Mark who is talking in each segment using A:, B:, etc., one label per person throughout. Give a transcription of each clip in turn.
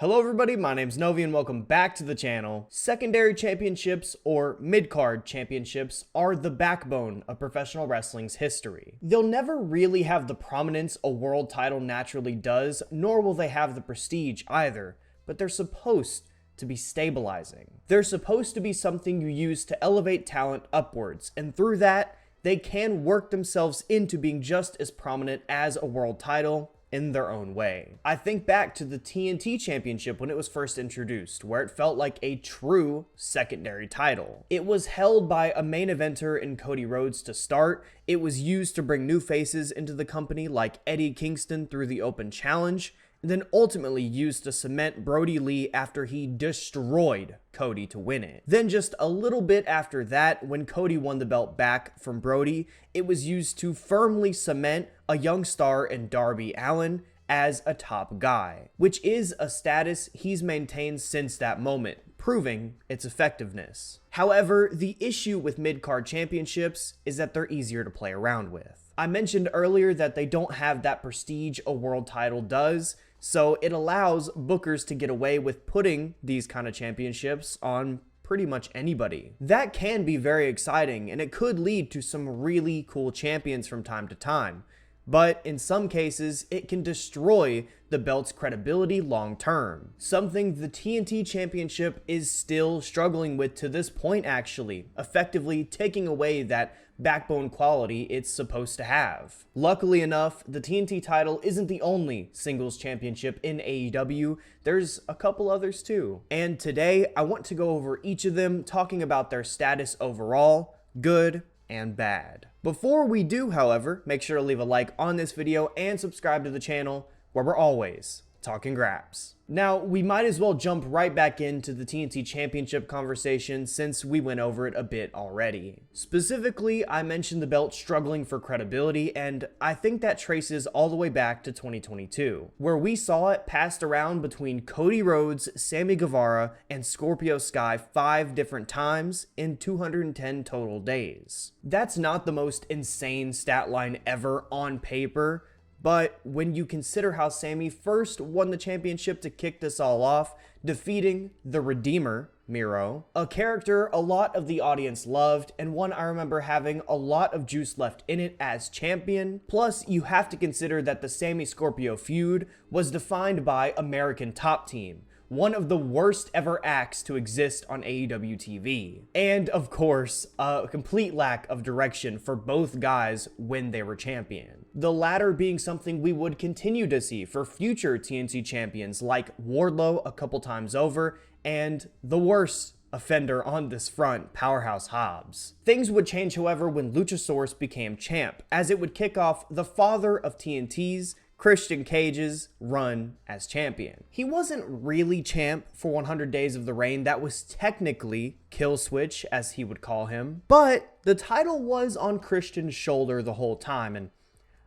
A: Hello everybody, my name's Novi and welcome back to the channel. Secondary championships, or mid-card championships, are the backbone of professional wrestling's history. They'll never really have the prominence a world title naturally does, nor will they have the prestige either, but they're supposed to be stabilizing. They're supposed to be something you use to elevate talent upwards, and through that, they can work themselves into being just as prominent as a world title in their own way. I think back to the TNT Championship when it was first introduced, where it felt like a true secondary title. It was held by a main eventer in Cody Rhodes to start. It was used to bring new faces into the company like Eddie Kingston through the Open Challenge, and then ultimately used to cement Brody Lee after he destroyed Cody to win it. Then just a little bit after that, when Cody won the belt back from Brody, it was used to firmly cement a young star in Darby Allin as a top guy, which is a status he's maintained since that moment, proving its effectiveness. However, the issue with mid-card championships is that they're easier to play around with. I mentioned earlier that they don't have that prestige a world title does, so it allows bookers to get away with putting these kind of championships on pretty much anybody. That can be very exciting, and it could lead to some really cool champions from time to time. But in some cases, it can destroy the belt's credibility long term. Something the TNT Championship is still struggling with to this point actually, effectively taking away that backbone quality it's supposed to have. Luckily enough, the TNT title isn't the only singles championship in AEW, there's a couple others too. And today, I want to go over each of them, talking about their status overall, good and bad. Before we do, however, make sure to leave a like on this video and subscribe to the channel, where we're always talking graps. Now, we might as well jump right back into the TNT Championship conversation since we went over it a bit already. Specifically, I mentioned the belt struggling for credibility, and I think that traces all the way back to 2022, where we saw it passed around between Cody Rhodes, Sammy Guevara, and Scorpio Sky 5 different times in 210 total days. That's not the most insane stat line ever on paper, but when you consider how Sammy first won the championship to kick this all off, defeating the Redeemer, Miro, a character a lot of the audience loved, and one I remember having a lot of juice left in it as champion. Plus, you have to consider that the Sammy Scorpio feud was defined by American Top Team, one of the worst ever acts to exist on AEW TV. And of course, a complete lack of direction for both guys when they were champion. The latter being something we would continue to see for future TNT champions like Wardlow a couple times over, and the worst offender on this front, Powerhouse Hobbs. Things would change, however, when Luchasaurus became champ, as it would kick off the father of TNT's, Christian Cage's run as champion. He wasn't really champ for 100 Days of the Reign, that was technically Kill Switch, as he would call him, but the title was on Christian's shoulder the whole time, and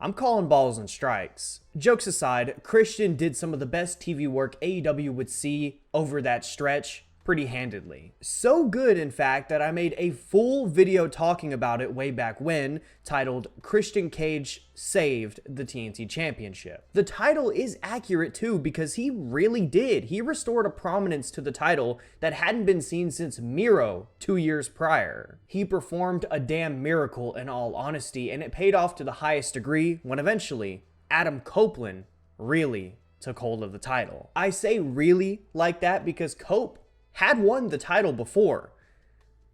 A: I'm calling balls and strikes. Jokes aside, Christian did some of the best TV work AEW would see over that stretch pretty handedly. So good, in fact, that I made a full video talking about it way back when, titled Christian Cage Saved the TNT Championship. The title is accurate too, because he really did. He restored a prominence to the title that hadn't been seen since Miro 2 years prior. He performed a damn miracle in all honesty, and it paid off to the highest degree when eventually Adam Copeland really took hold of the title. I say really like that because Cope had won the title before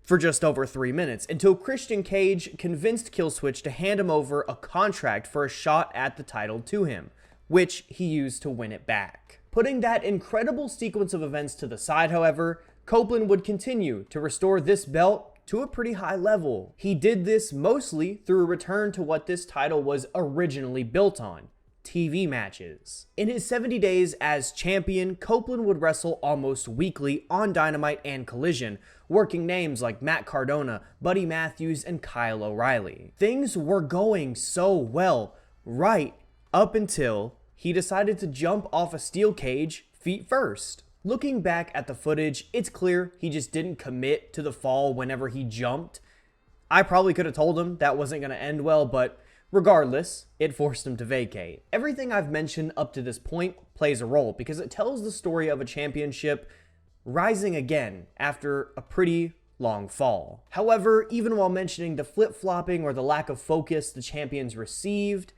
A: for just over 3 minutes until Christian Cage convinced Killswitch to hand him over a contract for a shot at the title to him, which he used to win it back. Putting that incredible sequence of events to the side, however, Copeland would continue to restore this belt to a pretty high level. He did this mostly through a return to what this title was originally built on: TV matches. In his 70 days as champion, Copeland would wrestle almost weekly on Dynamite and Collision, working names like Matt Cardona, Buddy Matthews, and Kyle O'Reilly. Things were going so well, right up until he decided to jump off a steel cage feet first. Looking back at the footage, it's clear he just didn't commit to the fall whenever he jumped. I probably could have told him that wasn't going to end well, but Regardless, it forced him to vacate. Everything I've mentioned up to this point plays a role because it tells the story of a championship rising again after a pretty long fall. However, even while mentioning the flip-flopping or the lack of focus the champions received,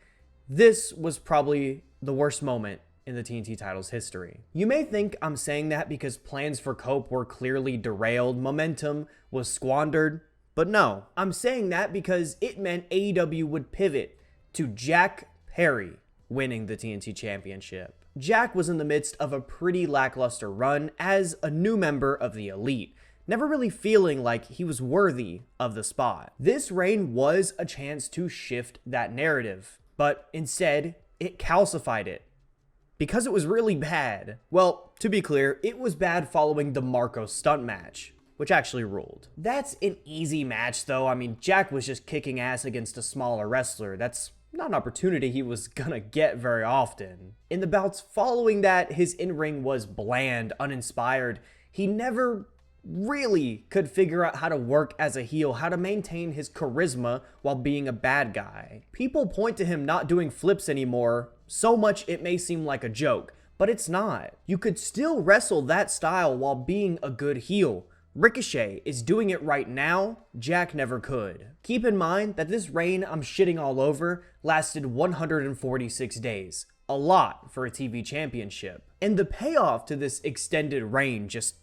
A: this was probably the worst moment in the TNT title's history. You may think I'm saying that because plans for Cope were clearly derailed, momentum was squandered, but no, I'm saying that because it meant AEW would pivot to Jack Perry winning the TNT Championship. Jack was in the midst of a pretty lackluster run as a new member of the Elite, never really feeling like he was worthy of the spot. This reign was a chance to shift that narrative, but instead, it calcified it. Because it was really bad. Well, to be clear, it was bad following the Marco stunt match, which actually ruled. That's an easy match though. I mean, Jack was just kicking ass against a smaller wrestler. That's not an opportunity he was gonna get very often. In the bouts following that, his in-ring was bland, uninspired. He never really could figure out how to work as a heel, how to maintain his charisma while being a bad guy. People point to him not doing flips anymore, so much it may seem like a joke, but it's not. You could still wrestle that style while being a good heel. Ricochet is doing it right now, Jack never could. Keep in mind that this reign I'm shitting all over lasted 146 days. A lot for a TV championship. And the payoff to this extended reign just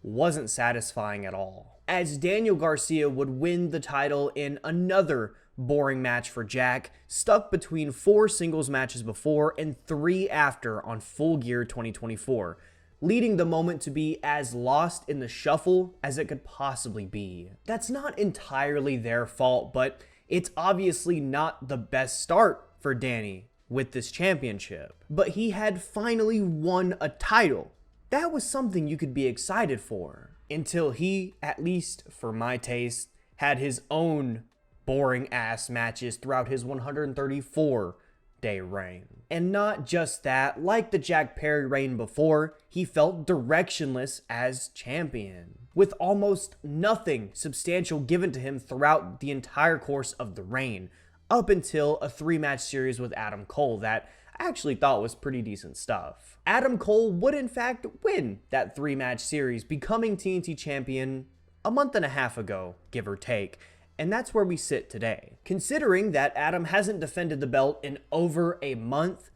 A: wasn't satisfying at all, as Daniel Garcia would win the title in another boring match for Jack, stuck between 4 singles matches before and 3 after on Full Gear 2024, leading the moment to be as lost in the shuffle as it could possibly be. That's not entirely their fault, but it's obviously not the best start for Danny with this championship. But he had finally won a title. That was something you could be excited for, until he, at least for my taste, had his own boring ass matches throughout his 134-day reign. And not just that, like the Jack Perry reign before, he felt directionless as champion, with almost nothing substantial given to him throughout the entire course of the reign, up until a 3-match series with Adam Cole that I actually thought was pretty decent stuff. Adam Cole would in fact win that 3-match series, becoming TNT champion a month and a half ago, give or take. And that's where we sit today. Considering that Adam hasn't defended the belt in over a month,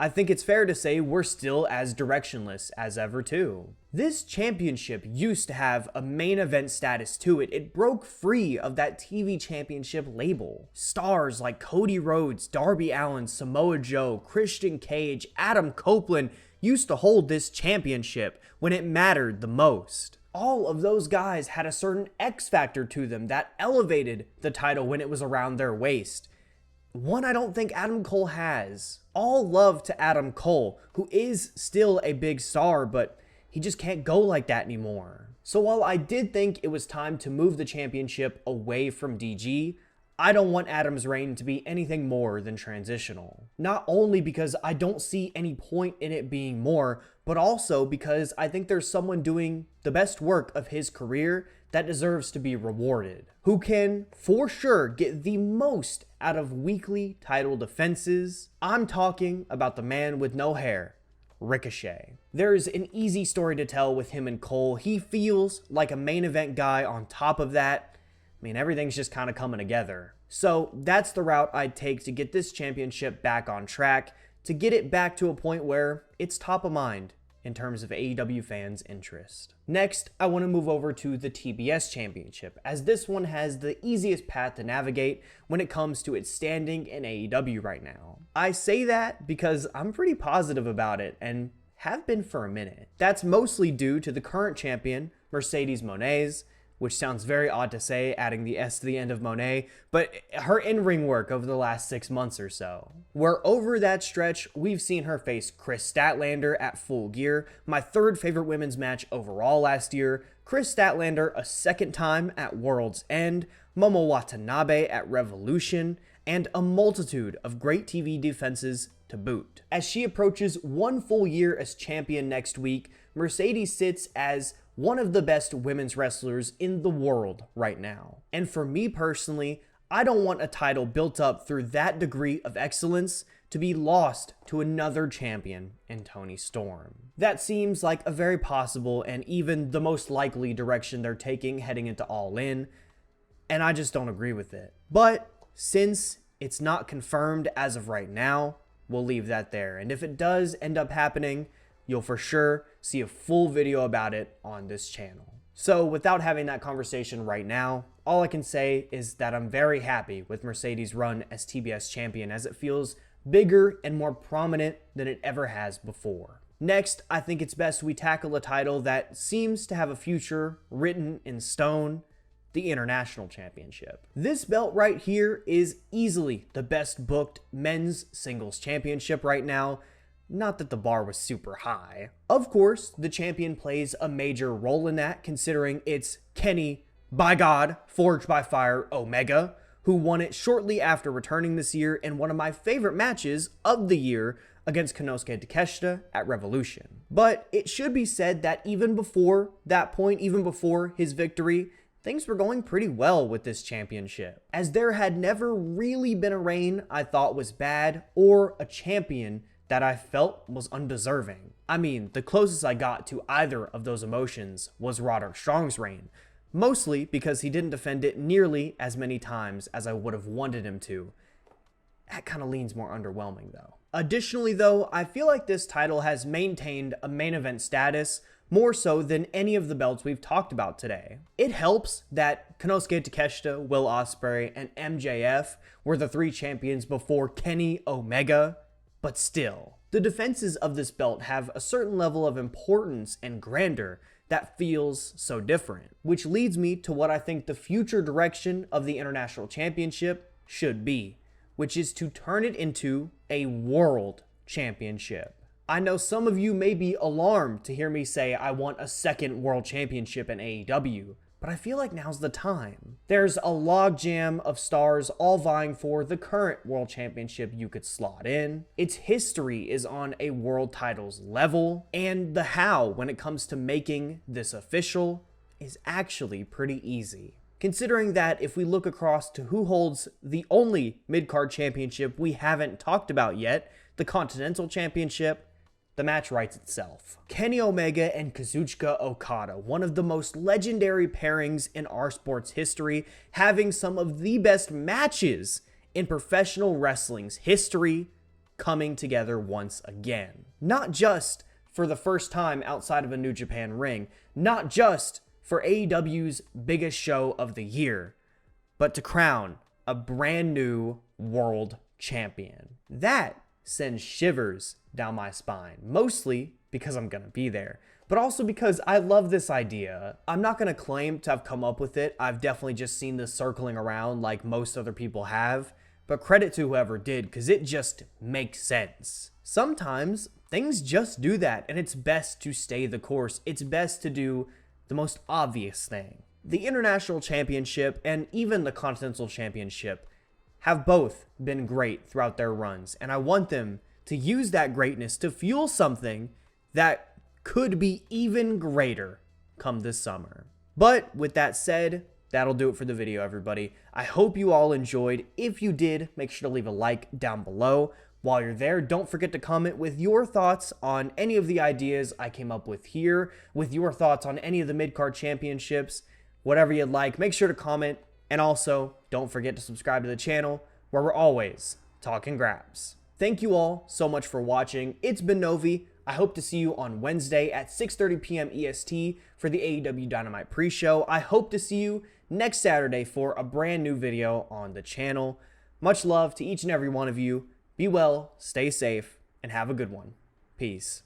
A: I think it's fair to say we're still as directionless as ever too. This championship used to have a main event status to it. It broke free of that TV championship label. Stars like Cody Rhodes, Darby Allin, Samoa Joe, Christian Cage, Adam Copeland used to hold this championship when it mattered the most. All of those guys had a certain X factor to them that elevated the title when it was around their waist. One I don't think Adam Cole has. All love to Adam Cole, who is still a big star, but he just can't go like that anymore. So while I did think it was time to move the championship away from DG, I don't want Adam's reign to be anything more than transitional. Not only because I don't see any point in it being more, but also because I think there's someone doing the best work of his career that deserves to be rewarded, who can, for sure, get the most out of weekly title defenses. I'm talking about the man with no hair, Ricochet. There's an easy story to tell with him and Cole. He feels like a main event guy on top of that. I mean, everything's just kind of coming together. So that's the route I'd take to get this championship back on track, to get it back to a point where it's top of mind in terms of AEW fans' interest. Next, I want to move over to the TBS Championship, as this one has the easiest path to navigate when it comes to its standing in AEW right now. I say that because I'm pretty positive about it, and have been for a minute. That's mostly due to the current champion, Mercedes Moné, which sounds very odd to say, adding the S to the end of Monet, but her in-ring work over the last 6 months or so. Where over that stretch, we've seen her face Chris Statlander at Full Gear, my 3rd favorite women's match overall last year, Chris Statlander a 2nd time at World's End, Momo Watanabe at Revolution, and a multitude of great TV defenses to boot. As she approaches 1 full year as champion next week, Mercedes sits as one of the best women's wrestlers in the world right now. And for me personally, I don't want a title built up through that degree of excellence to be lost to another champion in Toni Storm. That seems like a very possible and even the most likely direction they're taking heading into All In, and I just don't agree with it. But since it's not confirmed as of right now, we'll leave that there. And if it does end up happening, you'll for sure see a full video about it on this channel. So without having that conversation right now, all I can say is that I'm very happy with Mercedes' run as TBS champion, as it feels bigger and more prominent than it ever has before. Next, I think it's best we tackle a title that seems to have a future written in stone: the International Championship. This belt right here is easily the best booked men's singles championship right now. Not that the bar was super high. Of course, the champion plays a major role in that, considering it's Kenny, by God, Forged by Fire Omega, who won it shortly after returning this year in one of my favorite matches of the year against Konosuke Takeshita at Revolution. But it should be said that even before that point, even before his victory, things were going pretty well with this championship, as there had never really been a reign I thought was bad or a champion that I felt was undeserving. I mean, the closest I got to either of those emotions was Roderick Strong's reign, mostly because he didn't defend it nearly as many times as I would have wanted him to. That kind of leans more underwhelming though. Additionally though, I feel like this title has maintained a main event status more so than any of the belts we've talked about today. It helps that Konosuke Takeshita, Will Ospreay, and MJF were the three champions before Kenny Omega, but still, the defenses of this belt have a certain level of importance and grandeur that feels so different, which leads me to what I think the future direction of the International Championship should be, which is to turn it into a World Championship. I know some of you may be alarmed to hear me say I want a second World Championship in AEW, but I feel like now's the time. There's a logjam of stars all vying for the current World Championship you could slot in. Its history is on a world titles level, and the how when it comes to making this official is actually pretty easy. Considering that if we look across to who holds the only Midcard championship we haven't talked about yet, the Continental Championship, the match writes itself. Kenny Omega and Kazuchika Okada, one of the most legendary pairings in our sport's history, having some of the best matches in professional wrestling's history, coming together once again. Not just for the first time outside of a New Japan ring, not just for AEW's biggest show of the year, but to crown a brand new world champion. That sends shivers down my spine, mostly because I'm gonna be there, but also because I love this idea. I'm not gonna claim to have come up with it. I've definitely just seen this circling around like most other people have, but credit to whoever did, because it just makes sense. Sometimes things just do that, and it's best to stay the course. It's best to do the most obvious thing. The International Championship and even the Continental Championship have both been great throughout their runs, and I want them to use that greatness to fuel something that could be even greater come this summer. But with that said, that'll do it for the video, everybody. I hope you all enjoyed. If you did, make sure to leave a like down below. While you're there, don't forget to comment with your thoughts on any of the ideas I came up with here, with your thoughts on any of the mid-card championships, whatever you'd like. Make sure to comment, and also don't forget to subscribe to the channel, where we're always talking grabs. Thank you all so much for watching. It's been Novi. I hope to see you on Wednesday at 6:30 p.m. EST for the AEW Dynamite pre-show. I hope to see you next Saturday for a brand new video on the channel. Much love to each and every one of you. Be well, stay safe, and have a good one. Peace.